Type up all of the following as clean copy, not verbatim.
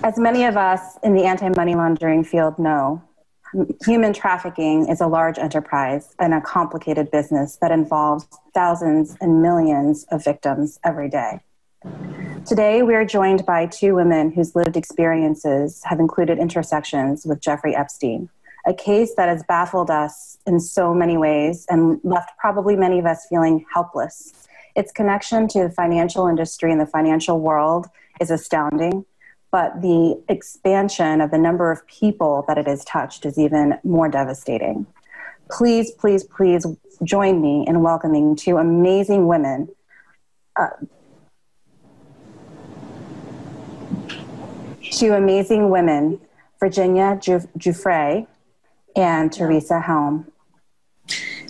As many of us in the anti-money laundering field know, human trafficking is a large enterprise and a complicated business that involves thousands and millions of victims every day. Today, we are joined by two women whose lived experiences have included intersections with Jeffrey Epstein, a case that has baffled us in so many ways and left probably many of us feeling helpless. Its connection to the financial industry and the financial world is astounding, but the expansion of the number of people that it has touched is even more devastating. Please, please, please join me in welcoming two amazing women. Virginia Giuffre and Teresa Helm.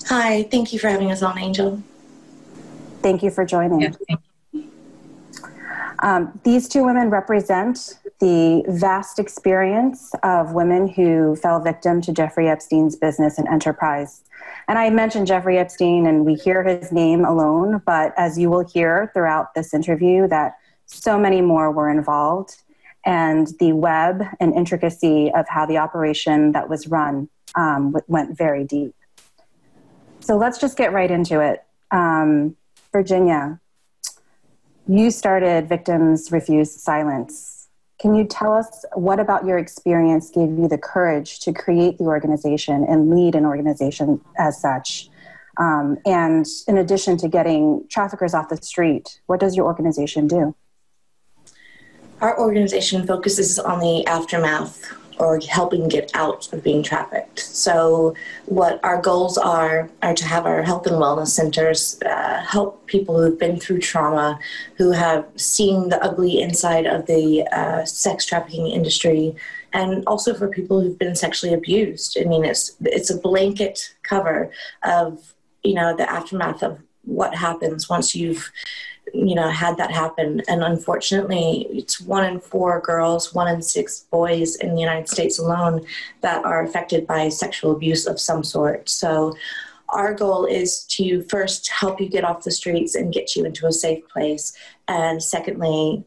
Hi, thank you for having us on, Angel. Thank you for joining. Yeah, thank you. These two women represent the vast experience of women who fell victim to Jeffrey Epstein's business and enterprise. And I mentioned Jeffrey Epstein, and we hear his name alone, but as you will hear throughout this interview, that so many more were involved, and the web and intricacy of how the operation that was run went very deep. So let's just get right into it. Virginia, you started Victims Refuse Silence. Can you tell us what about your experience gave you the courage to create the organization and lead an organization as such? And in addition to getting traffickers off the street, what does your organization do? Our organization focuses on the aftermath or helping get out of being trafficked. So what our goals are to have our health and wellness centers help people who've been through trauma, who have seen the ugly inside of the sex trafficking industry, and also for people who've been sexually abused. I mean, it's a blanket cover of, the aftermath of what happens once you've had that happen. And unfortunately, it's 1 in 4 girls, 1 in 6 boys in the United States alone that are affected by sexual abuse of some sort. So our goal is to first help you get off the streets and get you into a safe place. And secondly,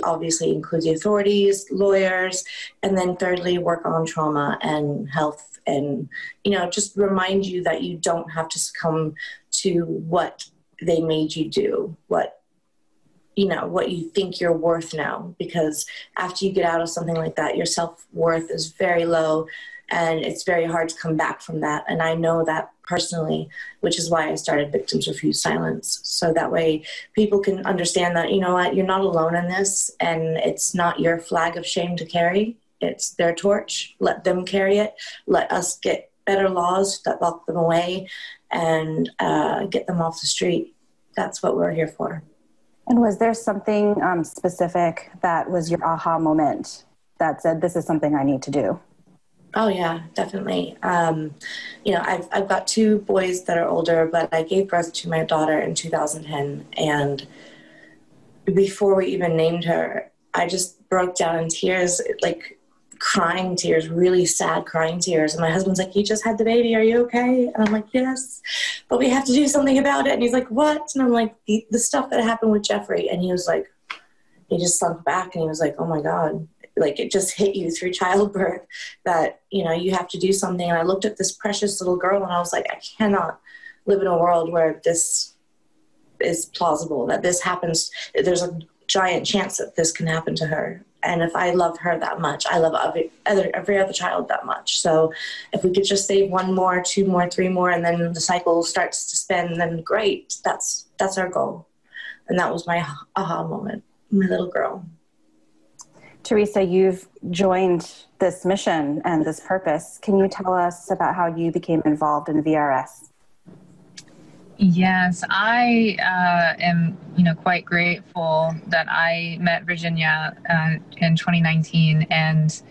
obviously includes the authorities, lawyers, and then thirdly, work on trauma and health and, just remind you that you don't have to succumb to what they made you do, what you think you're worth now, because after you get out of something like that, your self-worth is very low and it's very hard to come back from that. And I know that personally, which is why I started Victims Refuse Silence. So that way people can understand that, you're not alone in this, and it's not your flag of shame to carry. It's their torch. Let them carry it. Let us get better laws that lock them away and get them off the street. That's what we're here for. And was there something specific that was your aha moment that said, this is something I need to do? Oh, yeah, definitely. I've got 2 boys that are older, but I gave birth to my daughter in 2010. And before we even named her, I just broke down in tears, like crying tears, really sad crying tears. And my husband's like, you just had the baby, are you okay? And I'm like, yes, but we have to do something about it. And he's like, what? And I'm like, the stuff that happened with Jeffrey. And he was like, he just slumped back and he was like, oh my God, like it just hit you through childbirth that, you have to do something. And I looked at this precious little girl and I was like, I cannot live in a world where this is plausible, that this happens. There's a giant chance that this can happen to her. And if I love her that much, I love every other child that much. So if we could just save 1 more, 2 more, 3 more, and then the cycle starts to spin, then great. That's our goal. And that was my aha moment, my little girl. Teresa, you've joined this mission and this purpose. Can you tell us about how you became involved in VRS? Yes, I am, quite grateful that I met Virginia in 2019, and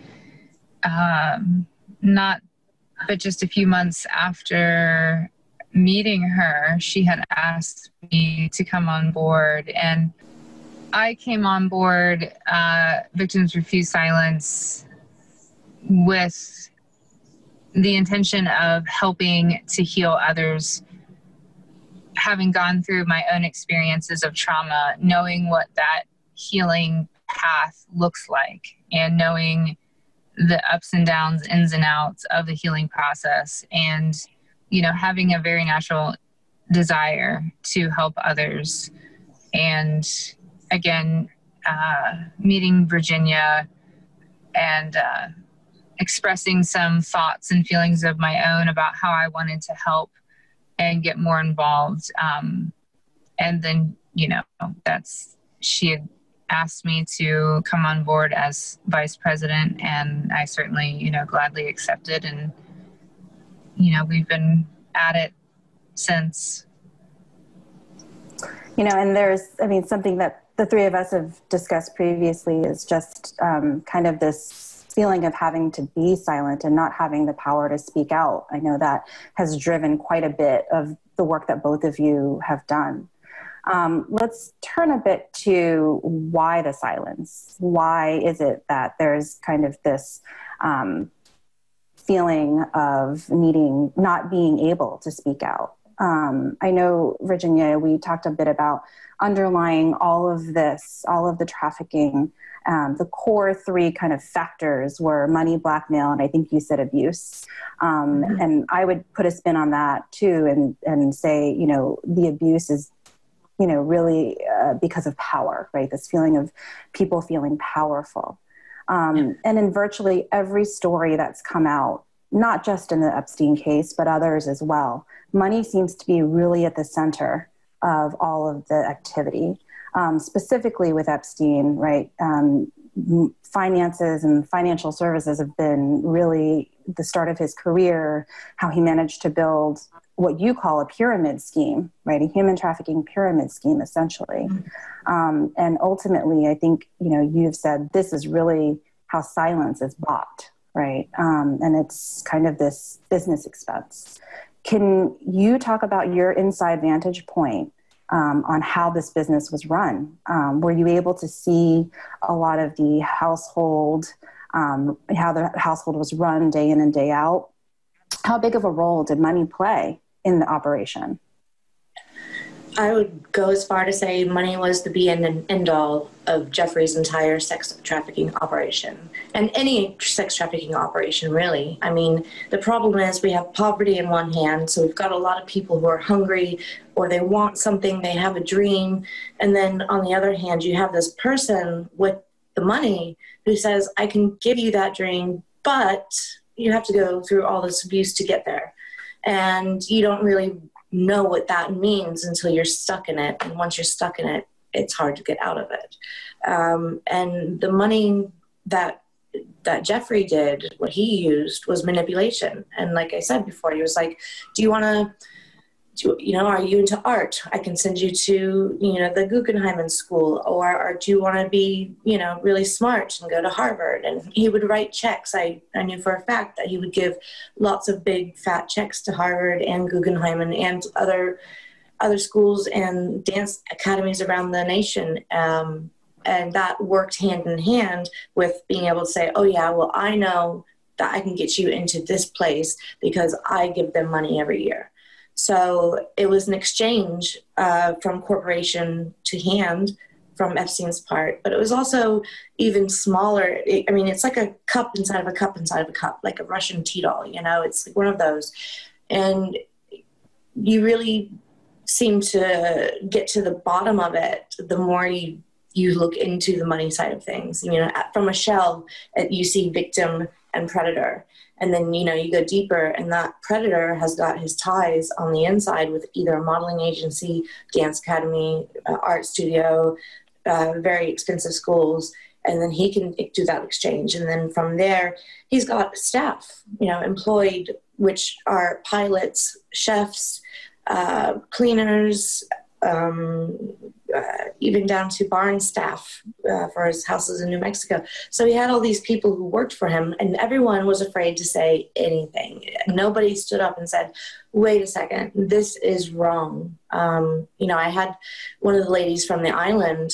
but just a few months after meeting her, she had asked me to come on board, and I came on board Victims Refuse Silence with the intention of helping to heal others, having gone through my own experiences of trauma, knowing what that healing path looks like, and knowing the ups and downs, ins and outs of the healing process, and, you know, having a very natural desire to help others. And again, meeting Virginia and expressing some thoughts and feelings of my own about how I wanted to help and get more involved. And then, you know, she had asked me to come on board as vice president, and I certainly, you know, gladly accepted. And, you know, we've been at it since. You know, and there's, I mean, something that the three of us have discussed previously is just kind of this feeling of having to be silent and not having the power to speak out. I know that has driven quite a bit of the work that both of you have done. Let's turn a bit to why the silence. Why is it that there's kind of this feeling of not being able to speak out? I know, Virginia, we talked a bit about underlying all of this, all of the trafficking. The core three kind of factors were money, blackmail, and I think you said abuse. And I would put a spin on that too, and say, you know, the abuse is, you know, really because of power, right? This feeling of people feeling powerful. And in virtually every story that's come out, not just in the Epstein case, but others as well, money seems to be really at the center of all of the activity. Specifically with Epstein, right? Finances and financial services have been really the start of his career, how he managed to build what you call a pyramid scheme, right? A human trafficking pyramid scheme, essentially. And ultimately, I think, you know, you've said this is really how silence is bought, right? And it's kind of this business expense. Can you talk about your inside vantage point on how this business was run? Were you able to see a lot of the household, how the household was run day in and day out? How big of a role did money play in the operation? I would go as far to say money was the be and end all of Jeffrey's entire sex trafficking operation, and any sex trafficking operation, really. I mean, the problem is we have poverty in one hand, so we've got a lot of people who are hungry or they want something, they have a dream, and then on the other hand, you have this person with the money who says, I can give you that dream, but you have to go through all this abuse to get there. And you don't really know what that means until you're stuck in it. And once you're stuck in it, it's hard to get out of it. And the money that Jeffrey did, what he used was manipulation. And like I said before, he was like, do you want to, you know, are you into art? I can send you to, you know, the Guggenheim School, or do you want to be, you know, really smart and go to Harvard? And he would write checks. I knew for a fact that he would give lots of big fat checks to Harvard and Guggenheim and other schools and dance academies around the nation. And that worked hand in hand with being able to say, oh yeah, well, I know that I can get you into this place because I give them money every year. So it was an exchange from corporation to hand from Epstein's part, but it was also even smaller. I mean, it's like a cup inside of a cup inside of a cup, like a Russian tea doll, you know, it's like one of those. And you really seem to get to the bottom of it the more you look into the money side of things. You know, from a shell, you see victim and predator. And then, you know, you go deeper and that predator has got his ties on the inside with either a modeling agency, dance academy, art studio, very expensive schools. And then he can do that exchange. And then from there, he's got staff, you know, employed, which are pilots, chefs, cleaners, even down to barn staff for his houses in New Mexico. So he had all these people who worked for him, and everyone was afraid to say anything. Nobody stood up and said, wait a second, this is wrong. You know, I had one of the ladies from the island,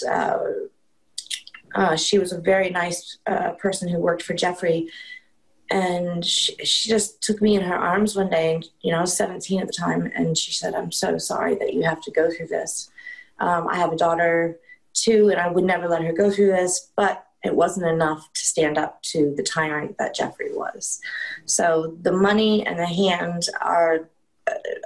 she was a very nice person who worked for Jeffrey, and she just took me in her arms one day, and, you know, I was 17 at the time, and she said, I'm so sorry that you have to go through this. I have a daughter too, and I would never let her go through this, but it wasn't enough to stand up to the tyrant that Jeffrey was. So the money and the hand are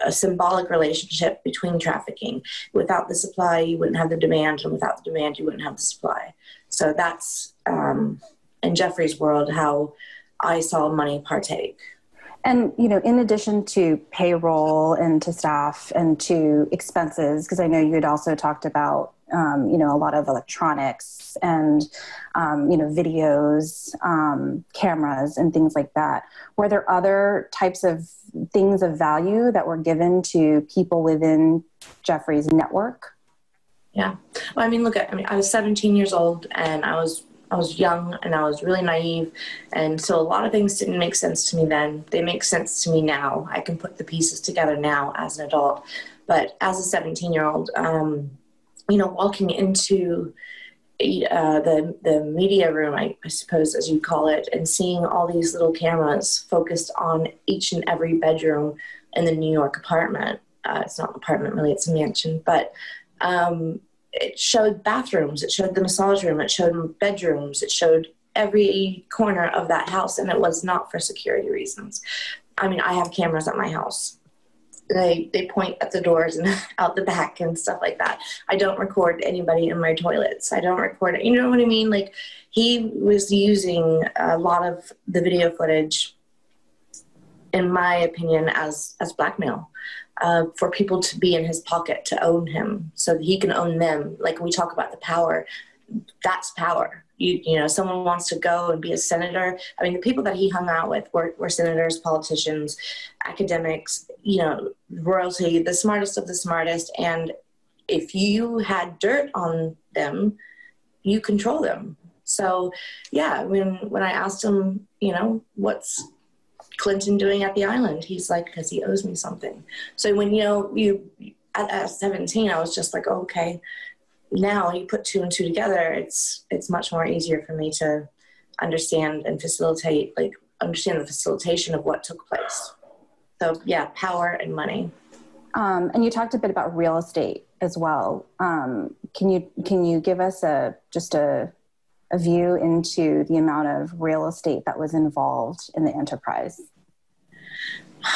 a symbolic relationship between trafficking. Without the supply, you wouldn't have the demand, and without the demand, you wouldn't have the supply. So that's, in Jeffrey's world, how I saw money partake. And, you know, in addition to payroll and to staff and to expenses, because I know you had also talked about, you know, a lot of electronics and, you know, videos, cameras and things like that. Were there other types of things of value that were given to people within Jeffrey's network? Yeah. Well, I mean, I was 17 years old, and I was young, and I was really naive. And so a lot of things didn't make sense to me then. They make sense to me now. I can put the pieces together now as an adult. But as a 17-year-old, you know, walking into the media room, I suppose, as you call it, and seeing all these little cameras focused on each and every bedroom in the New York apartment. It's not an apartment, really, it's a mansion. But it showed bathrooms, it showed the massage room, it showed bedrooms, it showed every corner of that house, and it was not for security reasons. I mean, I have cameras at my house. They point at the doors and out the back and stuff like that. I don't record anybody in my toilets. I don't record it. You know what I mean? Like, he was using a lot of the video footage, in my opinion, as blackmail. For people to be in his pocket, to own him, so that he can own them. Like, we talk about the power, that's power. You know, someone wants to go and be a senator. I mean, the people that he hung out with were senators, politicians, academics, you know, royalty, the smartest of the smartest. And if you had dirt on them, you control them. So, yeah, when I asked him, you know, what's Clinton doing at the island? He's like, because he owes me something. So when, you know, at 17, I was just like, okay, now you put two and two together, it's much more easier for me to understand and understand the facilitation of what took place. So yeah, power and money. And you talked a bit about real estate as well. Can you give us just a view into the amount of real estate that was involved in the enterprise?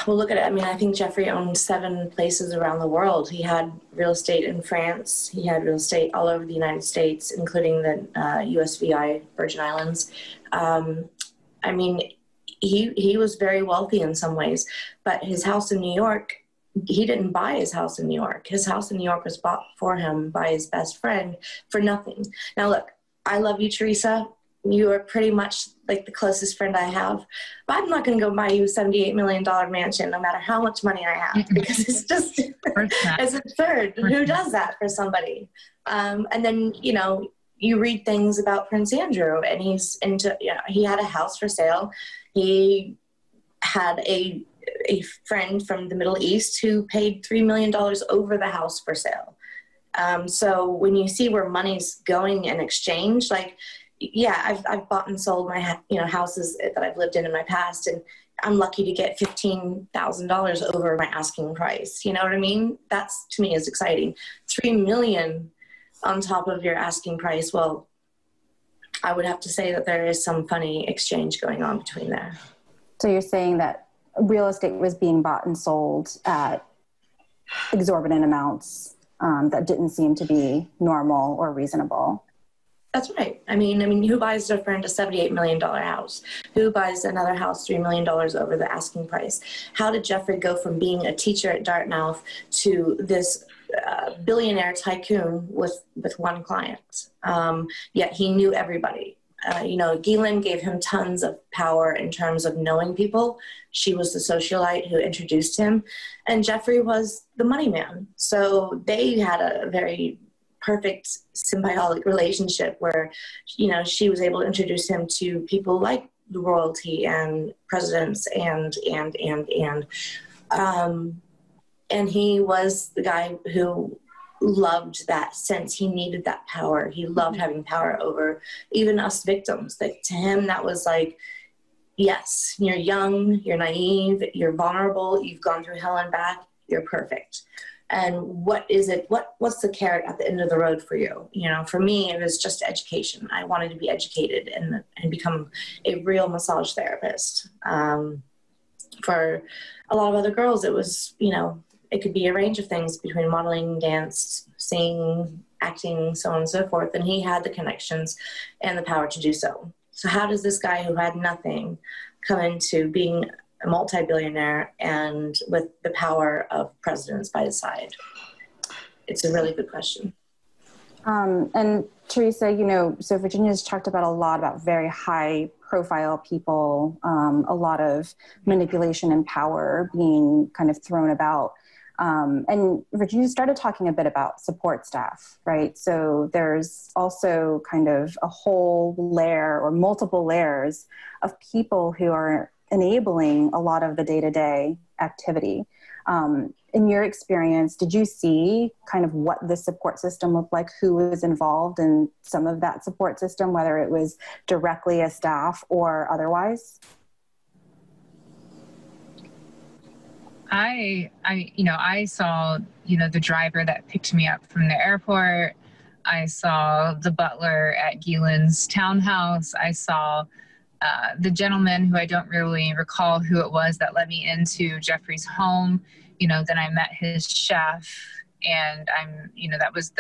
Well, look at it. I mean, I think Jeffrey owned 7 places around the world. He had real estate in France. He had real estate all over the United States, including the USVI, Virgin Islands. I mean, he was very wealthy in some ways, but his house in New York, he didn't buy his house in New York. His house in New York was bought for him by his best friend for nothing. Now, look, I love you, Teresa. You are pretty much like the closest friend I have, but I'm not going to go buy you a $78 million mansion, no matter how much money I have, because it's just, it's absurd. Who does that for somebody? And then, you know, you read things about Prince Andrew, and he's into, you know, he had a house for sale. He had a friend from the Middle East who paid $3 million over the house for sale. So when you see where money's going in exchange, like, yeah, I've bought and sold my, you know, houses that I've lived in my past, and I'm lucky to get $15,000 over my asking price. You know what I mean? That's, to me, is exciting. $3 million on top of your asking price. Well, I would have to say that there is some funny exchange going on between there. So you're saying that real estate was being bought and sold at exorbitant amounts that didn't seem to be normal or reasonable. That's right. I mean, who buys their friend a $78 million house? Who buys another house $3 million over the asking price? How did Jeffrey go from being a teacher at Dartmouth to this billionaire tycoon with one client? Yet he knew everybody. You know, Guillen gave him tons of power in terms of knowing people. She was the socialite who introduced him, and Jeffrey was the money man. So they had a very perfect symbiotic relationship where, you know, she was able to introduce him to people like the royalty and presidents and he was the guy who loved that sense. He needed that power. He loved having power over even us victims. That to him, that was like, yes, you're young, you're naive, you're vulnerable, you've gone through hell and back, you're perfect. And what is it, what's the carrot at the end of the road for you? You know, for me, it was just education. I wanted to be educated and become a real massage therapist. For a lot of other girls, it was, you know, it could be a range of things between modeling, dance, singing, acting, so on and so forth. And he had the connections and the power to do so. So how does this guy who had nothing come into being a multi-billionaire and with the power of presidents by his side? It's a really good question. And Teresa, you know, so Virginia's talked about a lot about very high profile people, a lot of manipulation and power being kind of thrown about. And Virginia started talking a bit about support staff, right? So there's also kind of a whole layer or multiple layers of people who are enabling a lot of the day-to-day activity. In your experience, did you see kind of what the support system looked like, who was involved in some of that support system, whether it was directly as staff or otherwise? I saw, the driver that picked me up from the airport. I saw the butler at Guillen's townhouse. I saw the gentleman who I don't really recall who it was that let me into Jeffrey's home. Then I met his chef, and that was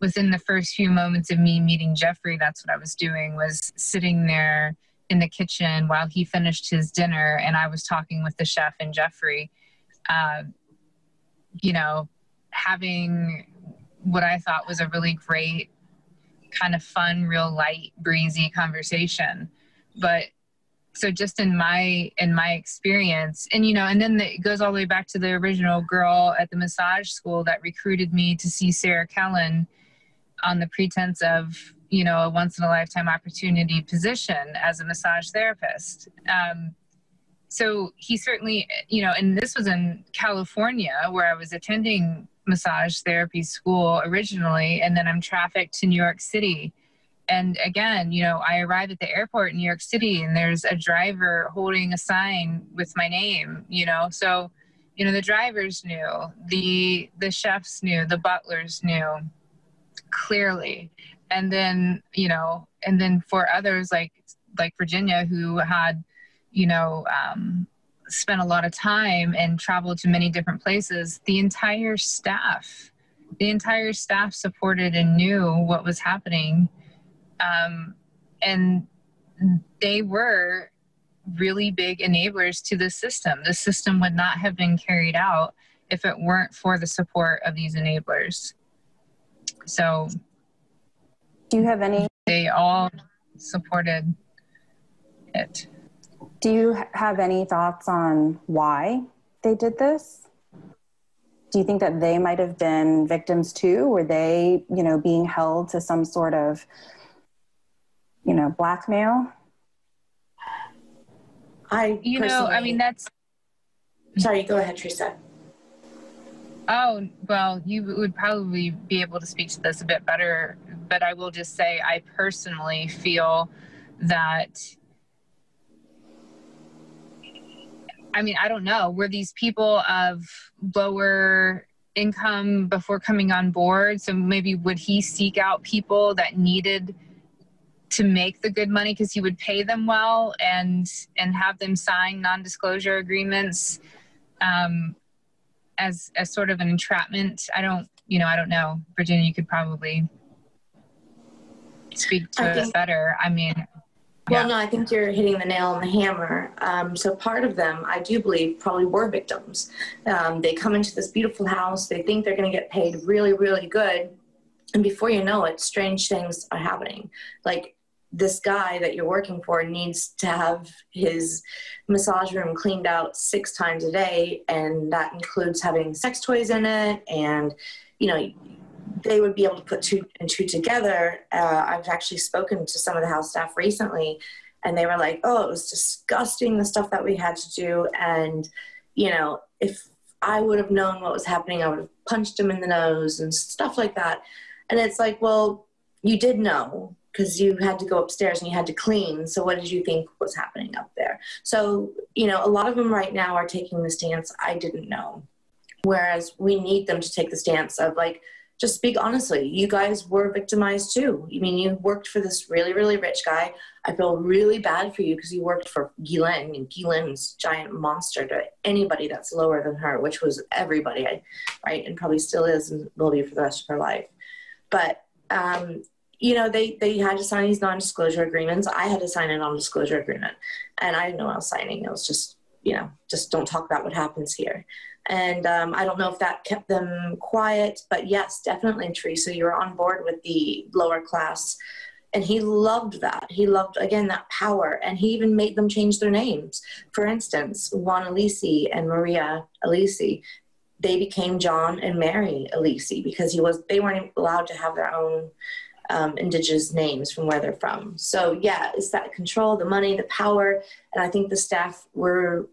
within the first few moments of me meeting Jeffrey, that's what I was doing, was sitting there in the kitchen while he finished his dinner, and I was talking with the chef and Jeffrey, having what I thought was a really great kind of fun, real light, breezy conversation. But so just in my experience, and then it goes all the way back to the original girl at the massage school that recruited me to see Sarah Kellen on the pretense of, a once in a lifetime opportunity position as a massage therapist. So he certainly, and this was in California where I was attending massage therapy school originally, and then I'm trafficked to New York City. And again, I arrived at the airport in New York City, and there's a driver holding a sign with my name, so, the drivers knew, the chefs knew, the butlers knew clearly. And then, for others like Virginia, who had, spent a lot of time and traveled to many different places, the entire staff supported and knew what was happening. And they were really big enablers to the system. The system would not have been carried out if it weren't for the support of these enablers. So do you have any? They all supported it. Do you have any thoughts on why they did this? Do you think that they might have been victims too? Were they, being held to some sort of, blackmail? That's... Sorry, go ahead, Teresa. Oh, well, you would probably be able to speak to this a bit better, but I will just say I personally feel that, I don't know, were these people of lower income before coming on board? So maybe would he seek out people that needed to make the good money because he would pay them well and have them sign non-disclosure agreements as sort of an entrapment? I don't know. Virginia, you could probably speak to it better. Well, no, I think you're hitting the nail on the hammer. So part of them, I do believe, probably were victims. They come into this beautiful house. They think they're going to get paid really, really good. And before you know it, strange things are happening. Like this guy that you're working for needs to have his massage room cleaned out 6 times a day. And that includes having sex toys in it. And, they would be able to put 2 and 2 together. I've actually spoken to some of the house staff recently, and they were like, oh, it was disgusting, the stuff that we had to do. And, if I would have known what was happening, I would have punched him in the nose and stuff like that. And it's like, well, you did know because you had to go upstairs and you had to clean. So what did you think was happening up there? So, a lot of them right now are taking the stance, I didn't know. Whereas we need them to take the stance of like, just speak honestly. You guys were victimized too. I mean, you worked for this really, really rich guy. I feel really bad for you because you worked for Guillen, and Guillen's giant monster to anybody that's lower than her, which was everybody, right? And probably still is and will be for the rest of her life. But, you know, they had to sign these non-disclosure agreements. I had to sign a non-disclosure agreement. And I didn't know what I was signing. It was just, you know, just don't talk about what happens here. And I don't know if that kept them quiet, but yes, definitely, Teresa, you were on board with the lower class. And he loved that. He loved, again, that power. And he even made them change their names. For instance, Juan Alisi and Maria Alisi, they became John and Mary Alisi because they weren't allowed to have their own indigenous names from where they're from. So yeah, it's that control, the money, the power. And I think the staff were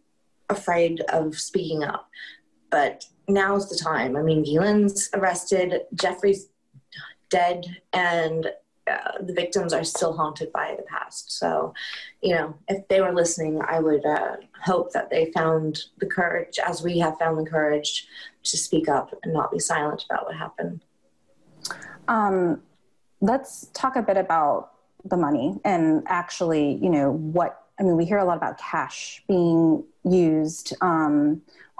afraid of speaking up. But now's the time. I mean, Guillen's arrested, Jeffrey's dead, and the victims are still haunted by the past. So, you know, if they were listening, I would hope that they found the courage, as we have found the courage, to speak up and not be silent about what happened. Let's talk a bit about the money and actually, you know, we hear a lot about cash being used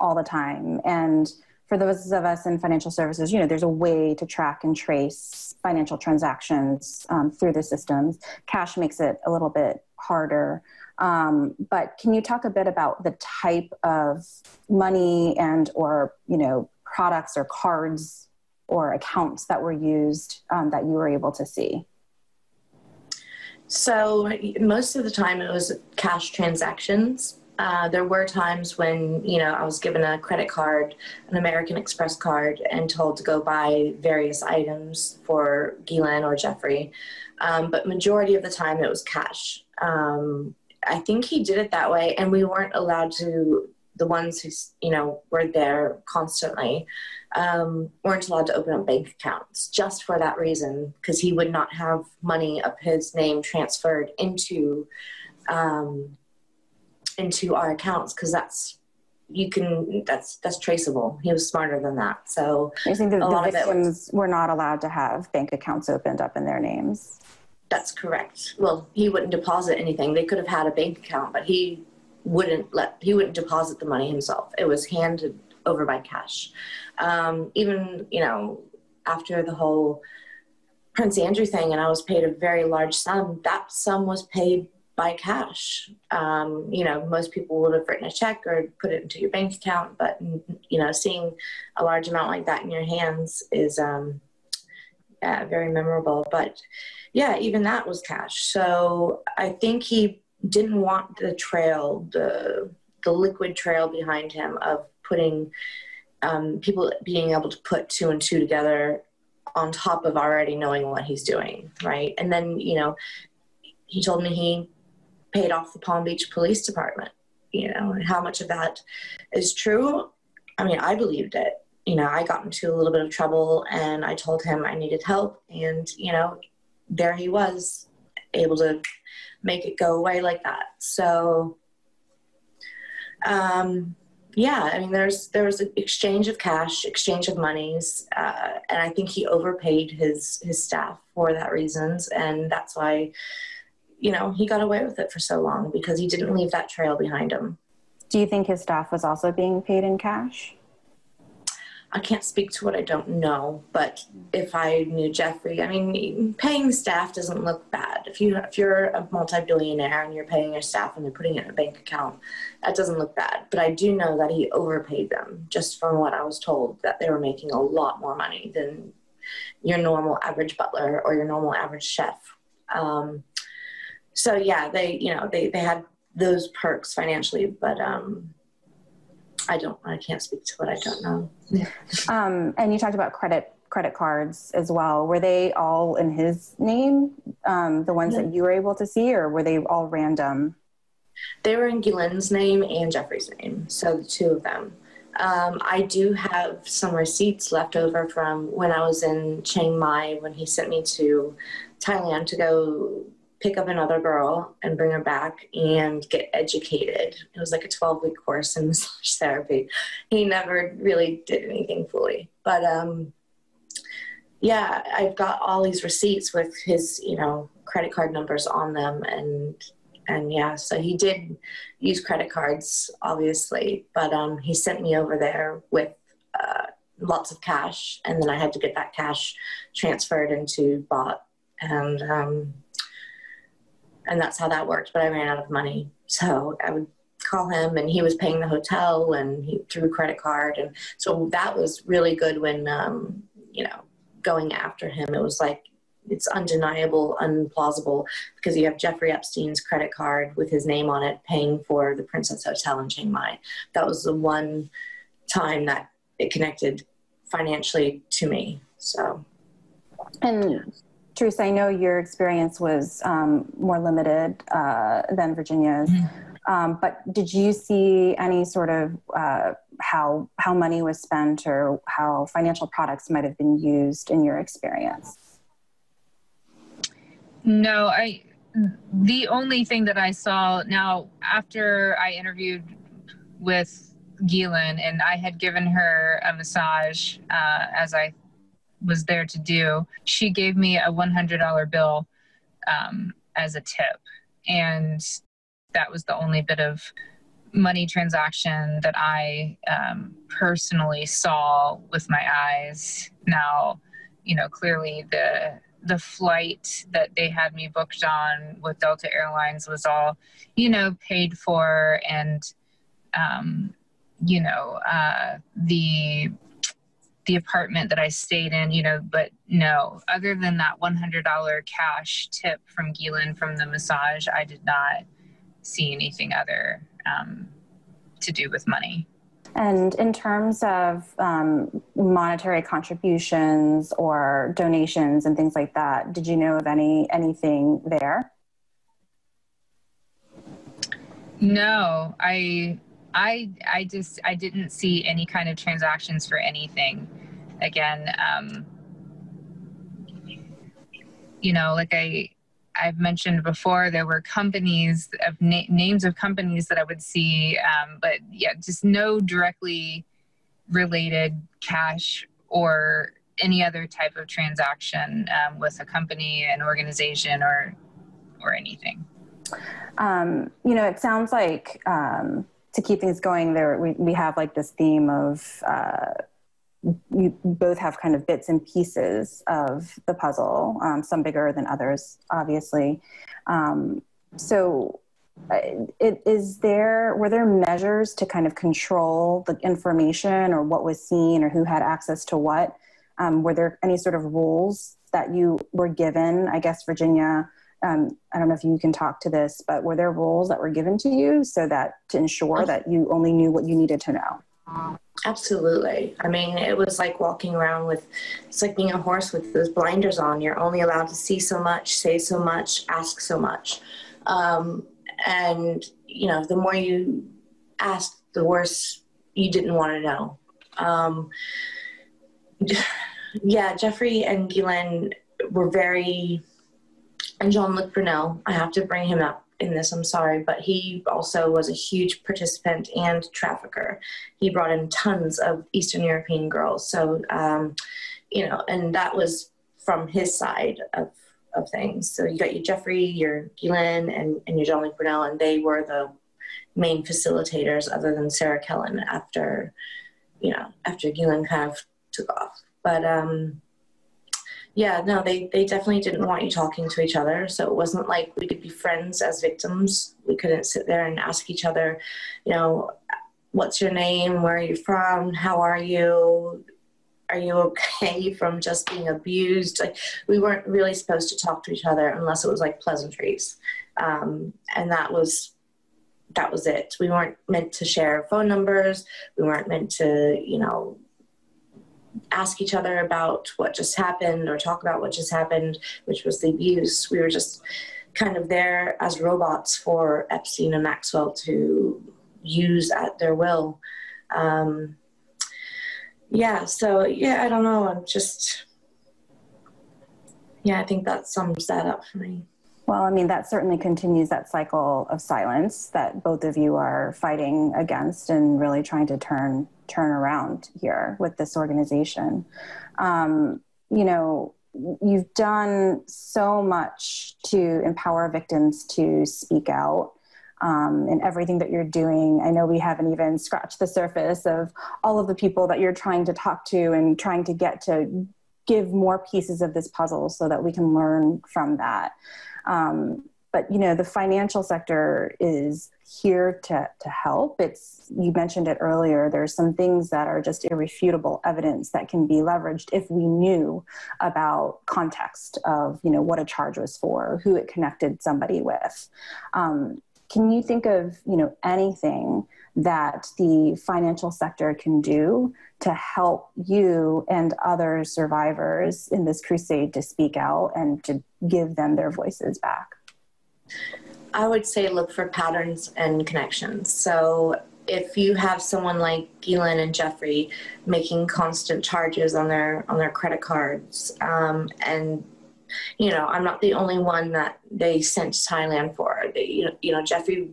all the time. And for those of us in financial services, you know, there's a way to track and trace financial transactions through the systems. Cash makes it a little bit harder. But can you talk a bit about the type of money and or, you know, products or cards or accounts that were used that you were able to see? So most of the time it was cash transactions. There were times when, you know, I was given a credit card, an American Express card, and told to go buy various items for Guillen or Jeffrey. But majority of the time it was cash. I think he did it that way, and we weren't allowed to, the ones who, you know, were there constantly, weren't allowed to open up bank accounts just for that reason, because he would not have money of his name transferred into our accounts, because that's traceable. He was smarter than that. So I think the victims were not allowed to have bank accounts opened up in their names. That's correct. Well, he wouldn't deposit anything. They could have had a bank account, but he wouldn't deposit the money himself. It was handed over by cash. Even, you know, after the whole Prince Andrew thing, and I was paid a very large sum, that sum was paid by cash. You know, most people would have written a check or put it into your bank account, but, you know, seeing a large amount like that in your hands is very memorable. But yeah, even that was cash. So I think he didn't want the trail, the liquid trail behind him of putting people being able to put two and two together on top of already knowing what he's doing, right? And then, you know, he told me he paid off the Palm Beach Police Department, you know, and how much of that is true. I mean, I believed it. You know, I got into a little bit of trouble and I told him I needed help, and, you know, there he was, able to make it go away like that. So, yeah, I mean, there was an exchange of cash, exchange of monies, and I think he overpaid his staff for that reasons, and that's why, you know, he got away with it for so long, because he didn't leave that trail behind him. Do you think his staff was also being paid in cash? I can't speak to what I don't know, but if I knew Jeffrey, I mean, paying staff doesn't look bad. If you're a multi-billionaire and you're paying your staff and they're putting it in a bank account, that doesn't look bad. But I do know that he overpaid them, just from what I was told, that they were making a lot more money than your normal average butler or your normal average chef. So yeah, they had those perks financially, but I can't speak to what I don't know. And you talked about credit cards as well. Were they all in his name, the ones that you were able to see, or were they all random? They were in Guillen's name and Jeffrey's name, so the two of them. I do have some receipts left over from when I was in Chiang Mai, when he sent me to Thailand to go pick up another girl and bring her back and get educated. It was like a 12-week course in massage therapy. He never really did anything fully. But yeah, I've got all these receipts with his, credit card numbers on them. And yeah, so he did use credit cards, obviously, but he sent me over there with lots of cash, and then I had to get that cash transferred into bot, and that's how that worked. But I ran out of money, so I would call him, and he was paying the hotel, and he through credit card, and so that was really good when going after him. It was like, it's undeniable, unplausible, because you have Jeffrey Epstein's credit card with his name on it paying for the Princess Hotel in Chiang Mai. That was the one time that it connected financially to me. So, and Teresa, I know your experience was more limited than Virginia's, but did you see any sort of how money was spent or how financial products might have been used in your experience? No, the only thing that I saw now after I interviewed with Guillen, and I had given her a massage as I was there to do, she gave me a $100 bill as a tip. And that was the only bit of money transaction that I personally saw with my eyes. Now, clearly the flight that they had me booked on with Delta Airlines was all, paid for, and the apartment that I stayed in, but no, other than that $100 cash tip from Guillen from the massage, I did not see anything other to do with money. And in terms of monetary contributions or donations and things like that, did you know of anything there? No, I didn't see any kind of transactions for anything. Again, like I've mentioned before, there were companies of names of companies that I would see, but yeah, just no directly related cash or any other type of transaction with a company, an organization, or anything. It sounds like to keep things going there, we have like this theme of you both have kind of bits and pieces of the puzzle, some bigger than others, obviously. So were there measures to kind of control the information or what was seen or who had access to what? Were there any sort of rules that you were given? I guess, Virginia, I don't know if you can talk to this, but were there rules that were given to you to ensure that you only knew what you needed to know? Absolutely. I mean, it was like walking around it's like being a horse with those blinders on. You're only allowed to see so much, say so much, ask so much. And, the more you asked, the worse you didn't want to know. Yeah, Jeffrey and Guillen were and Jean-Luc Brunel, I have to bring him up in this, I'm sorry, but he also was a huge participant and trafficker. He brought in tons of Eastern European girls. So, and that was from his side of things. So you got your Jeffrey, your Guillen, and your Jean-Luc Brunel, and they were the main facilitators other than Sarah Kellen after Guillen kind of took off. But, yeah, no, they definitely didn't want you talking to each other. So it wasn't like we could be friends as victims. We couldn't sit there and ask each other, what's your name? Where are you from? How are you? Are you okay from just being abused? Like, we weren't really supposed to talk to each other unless it was like pleasantries. And that was it. We weren't meant to share phone numbers. We weren't meant to, ask each other about what just happened or talk about what just happened, which was the abuse. We were just kind of there as robots for Epstein and Maxwell to use at their will. I don't know. I think that sums that up for me. Well, I mean, that certainly continues that cycle of silence that both of you are fighting against and really trying to turn around here with this organization. You know, you've done so much to empower victims to speak out. In everything that you're doing. I know we haven't even scratched the surface of all of the people that you're trying to talk to and trying to get to give more pieces of this puzzle so that we can learn from that. But, you know, the financial sector is here to help. You mentioned it earlier, there's some things that are just irrefutable evidence that can be leveraged if we knew about context of, you know, what a charge was for, who it connected somebody with. Can you think of, you know, anything that the financial sector can do to help you and other survivors in this crusade to speak out and to give them their voices back? I would say look for patterns and connections. So if you have someone like Guillen and Jeffrey making constant charges on their credit cards, and you know, I'm not the only one that they sent to Thailand for. You know, Jeffrey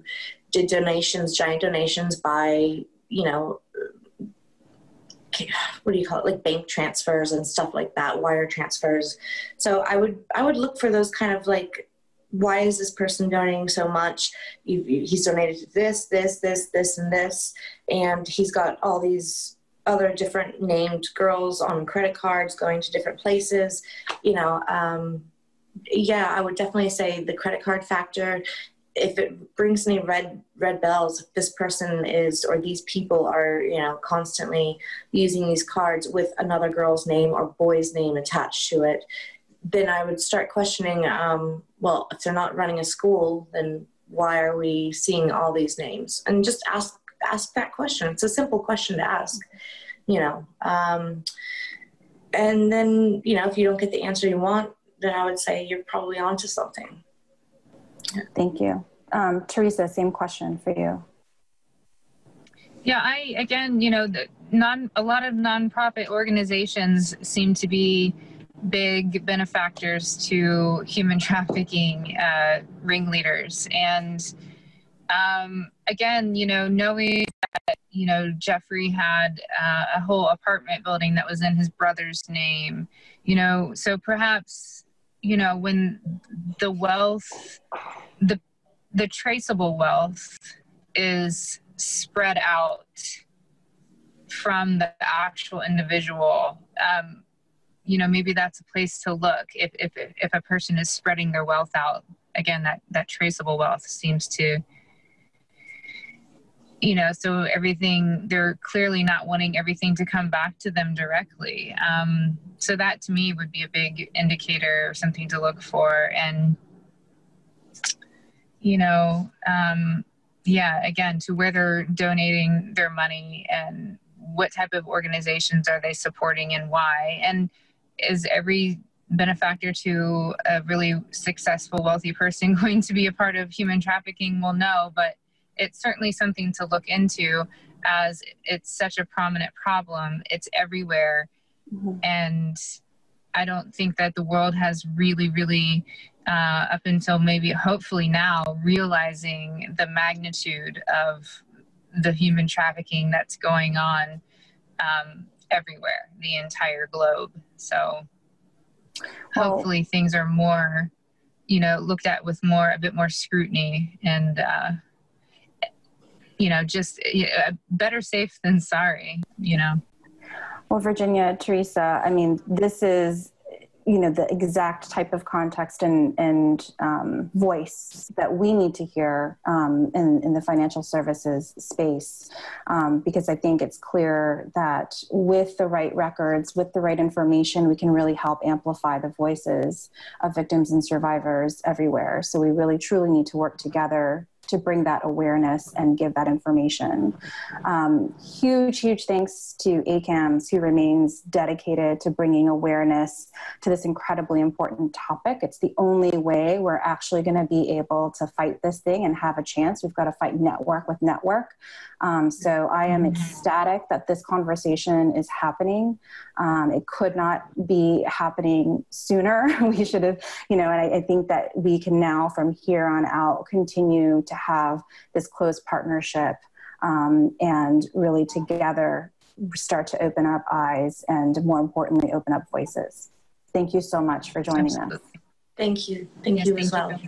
did donations, giant donations by, you know, what do you call it, like bank transfers and stuff like that, wire transfers. So I would look for those kind of like, why is this person donating so much? He's donated to this, and this, and he's got all these other different named girls on credit cards going to different places. You know, yeah, I would definitely say the credit card factor. If it brings any red bells, if this person is, or these people are, you know, constantly using these cards with another girl's name or boy's name attached to it, then I would start questioning, well, if they're not running a school, then why are we seeing all these names? And just ask that question. It's a simple question to ask, you know. And then, you know, if you don't get the answer you want, then I would say you're probably onto something. Thank you. Teresa, same question for you. Yeah, again, you know, a lot of nonprofit organizations seem to be big benefactors to human trafficking ringleaders. And again, you know, knowing that, you know, Jeffrey had a whole apartment building that was in his brother's name, you know, so perhaps, you know, when the wealth, the traceable wealth is spread out from the actual individual, you know, maybe that's a place to look. If a person is spreading their wealth out, again, that traceable wealth seems to, you know, so everything, they're clearly not wanting everything to come back to them directly. So that to me would be a big indicator or something to look for. And, you know, yeah, again, to where they're donating their money and what type of organizations are they supporting and why. And is every benefactor to a really successful, wealthy person going to be a part of human trafficking? Well, no, but it's certainly something to look into, as it's such a prominent problem. It's everywhere. Mm-hmm. And I don't think that the world has really, up until maybe hopefully now, realizing the magnitude of the human trafficking that's going on everywhere, the entire globe. So hopefully things are more, you know, looked at with a bit more scrutiny, and you know, just better safe than sorry, you know. Well, Virginia, Teresa, I mean, this is, you know, the exact type of context and voice that we need to hear in the financial services space, because I think it's clear that with the right records, with the right information, we can really help amplify the voices of victims and survivors everywhere. So we really, truly need to work together to bring that awareness and give that information. Huge thanks to ACAMS, who remains dedicated to bringing awareness to this incredibly important topic. It's the only way we're actually going to be able to fight this thing and have a chance. We've got to fight network with network. So I am ecstatic that this conversation is happening. It could not be happening sooner. We should have, and I think that we can now from here on out continue to have this close partnership and really together start to open up eyes and, more importantly, open up voices. Thank you so much for joining us. Thank you. Thank you as well.